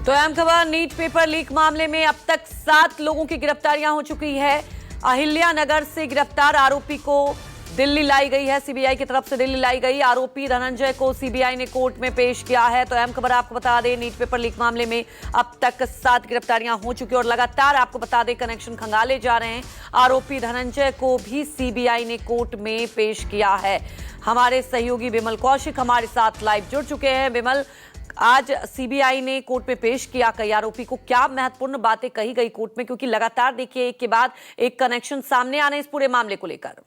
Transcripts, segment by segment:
तो अहम खबर, नीट पेपर लीक मामले में अब तक 7 लोगों की गिरफ्तारियां हो चुकी है। अहिल्यानगर से गिरफ्तार आरोपी को दिल्ली लाई गई है, सीबीआई की तरफ से दिल्ली लाई गई। आरोपी धनंजय को सीबीआई ने कोर्ट में पेश किया है। तो अहम खबर आपको बता दें, नीट पेपर लीक मामले में अब तक 7 गिरफ्तारियां हो चुकी है और लगातार आपको बता दें कनेक्शन खंगाले जा रहे हैं। आरोपी धनंजय को भी सीबीआई ने कोर्ट में पेश किया है। हमारे सहयोगी विमल कौशिक हमारे साथ लाइव जुड़ चुके हैं। विमल, आज सीबीआई ने कोर्ट में पेश किया कई आरोपी को, क्या महत्वपूर्ण बातें कही गई कोर्ट में, क्योंकि लगातार देखिए एक के बाद एक कनेक्शन सामने आ रहे हैं इस पूरे मामले को लेकर।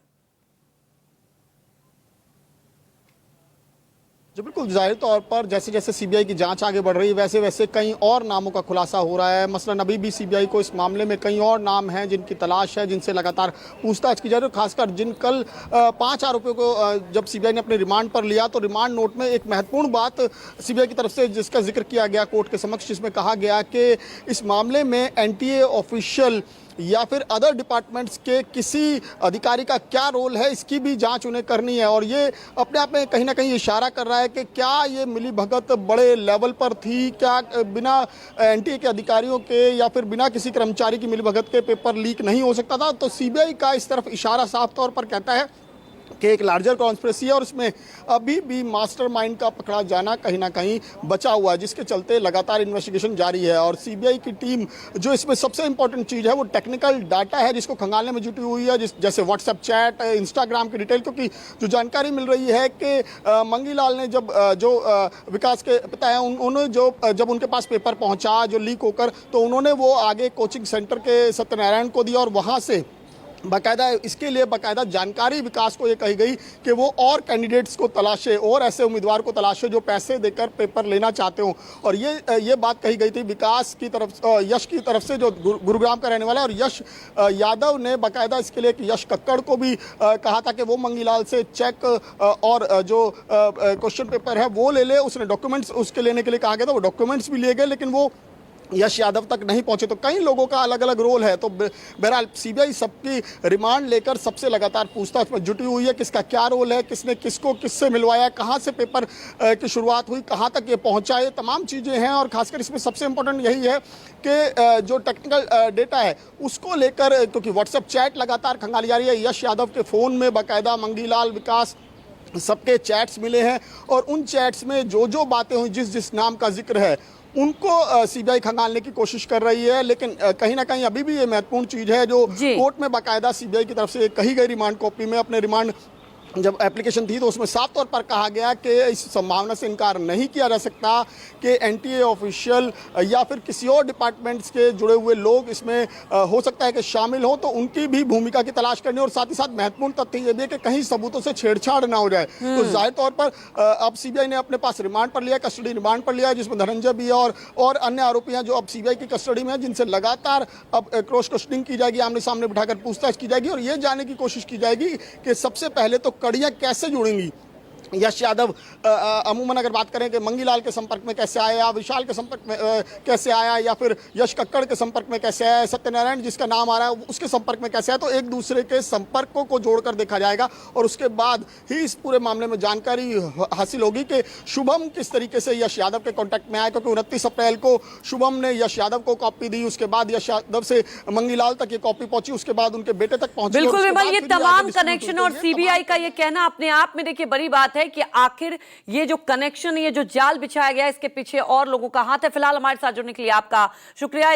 जी बिल्कुल, जाहिर तौर पर जैसे जैसे सीबीआई की जांच आगे बढ़ रही है वैसे वैसे कई और नामों का खुलासा हो रहा है। मसलन अभी भी सीबीआई को इस मामले में कई और नाम हैं जिनकी तलाश है, जिनसे लगातार पूछताछ की जा रही है। खासकर जिन कल 5 आरोपियों को जब सीबीआई ने अपने रिमांड पर लिया तो रिमांड नोट में एक महत्वपूर्ण बात सीबीआई की तरफ से जिसका जिक्र किया गया कोर्ट के समक्ष, जिसमें कहा गया कि इस मामले में एनटीए ऑफिशियल या फिर अदर डिपार्टमेंट्स के किसी अधिकारी का क्या रोल है, इसकी भी जांच उन्हें करनी है। और ये अपने आप में कहीं ना कहीं इशारा कर रहा है कि क्या ये मिलीभगत बड़े लेवल पर थी, क्या बिना एनटीए के अधिकारियों के या फिर बिना किसी कर्मचारी की मिलीभगत के पेपर लीक नहीं हो सकता था। तो सीबीआई का इस तरफ इशारा साफ तौर पर कहता है कि एक लार्जर कॉन्स्पिरेसी है और इसमें अभी भी मास्टरमाइंड का पकड़ा जाना कहीं ना कहीं बचा हुआ है, जिसके चलते लगातार इन्वेस्टिगेशन जारी है। और सीबीआई की टीम जो इसमें सबसे इंपॉर्टेंट चीज़ है वो टेक्निकल डाटा है जिसको खंगालने में जुटी हुई है, जैसे व्हाट्सएप चैट, इंस्टाग्राम की डिटेल। क्योंकि जो जानकारी मिल रही है कि मंगीलाल ने जो विकास के पिता हैं उन्होंने जब उनके पास पेपर पहुँचा जो लीक होकर, तो उन्होंने वो आगे कोचिंग सेंटर के सत्यनारायण को दिया और वहाँ से बाकायदा इसके लिए बाकायदा जानकारी विकास को ये कही गई कि वो और कैंडिडेट्स को तलाशे और ऐसे उम्मीदवार को तलाशे जो पैसे देकर पेपर लेना चाहते हो। और ये बात कही गई थी विकास की तरफ, यश की तरफ से जो गुरुग्राम का रहने वाला है। और यश यादव ने बाकायदा इसके लिए यश कक्कड़ को भी कहा था कि वो मंगीलाल से चेक और जो क्वेश्चन पेपर है वो ले ले। उसने डॉक्यूमेंट्स उसके लेने के लिए कहा गया था, वो डॉक्यूमेंट्स भी लिए गए लेकिन वो यश यादव तक नहीं पहुंचे। तो कई लोगों का अलग अलग रोल है। तो बहरहाल सीबीआई सबकी रिमांड लेकर सबसे लगातार पूछताछ में जुटी हुई है, किसका क्या रोल है, किसने किसको किससे मिलवाया, कहां से पेपर की शुरुआत हुई, कहां तक ये पहुंचा, ये तमाम चीज़ें हैं। और खासकर इसमें सबसे इंपॉर्टेंट यही है कि जो टेक्निकल डेटा है उसको लेकर, क्योंकि व्हाट्सएप चैट लगातार खंगाली जा रही है। यश यादव के फ़ोन में बाकायदा मंगीलाल, विकास सबके चैट्स मिले हैं और उन चैट्स में जो बातें हुई, जिस नाम का जिक्र है उनको सीबीआई खंगालने की कोशिश कर रही है। लेकिन कहीं ना कहीं अभी भी ये महत्वपूर्ण चीज़ है जो कोर्ट में बाकायदा सीबीआई की तरफ से कही गई रिमांड कॉपी में, अपने रिमांड जब एप्लीकेशन थी तो उसमें साफ तौर पर कहा गया कि इस संभावना से इनकार नहीं किया जा सकता कि एनटीए ऑफिशियल या फिर किसी और डिपार्टमेंट्स के जुड़े हुए लोग इसमें हो सकता है कि शामिल हो, तो उनकी भी भूमिका की तलाश करनी। और साथ ही साथ महत्वपूर्ण तथ्य ये भी है कि कहीं सबूतों से छेड़छाड़ ना हो जाए। तो जाहिर तौर पर अब सीबीआई ने अपने पास रिमांड पर लिया, कस्टडी रिमांड पर लिया, जिसमें धनंजय भी और अन्य आरोपी हैं जो अब सीबीआई की कस्टडी में है, जिनसे लगातार अब क्रॉस क्वेश्चनिंग की जाएगी, आमने सामने बिठाकर पूछताछ की जाएगी और ये जानने की कोशिश की जाएगी कि सबसे पहले तो कड़ियाँ कैसे जुड़ेंगी। यश यादव अमूमन अगर बात करें कि मंगीलाल के संपर्क में कैसे आया, विशाल के संपर्क में कैसे आया, या फिर यश कक्कड़ के संपर्क में कैसे आया, सत्यनारायण जिसका नाम आ रहा है उसके संपर्क में कैसे आया, तो एक दूसरे के संपर्कों को जोड़कर देखा जाएगा और उसके बाद ही इस पूरे मामले में जानकारी हासिल होगी कि शुभम किस तरीके से यश यादव के कॉन्टैक्ट में आया। क्योंकि 29 अप्रैल को शुभम ने यश यादव को कॉपी दी, उसके बाद यश यादव से मंगीलाल तक ये कॉपी पहुंची, उसके बाद उनके बेटे तक पहुंची। बिल्कुल विमल, ये तमाम कनेक्शन और सीबीआई का ये कहना अपने आप में देखिए बड़ी बात है कि आखिर ये जो कनेक्शन, ये जो जाल बिछाया गया, इसके पीछे और लोगों का हाथ है। फिलहाल हमारे साथ जुड़ने के लिए आपका शुक्रिया।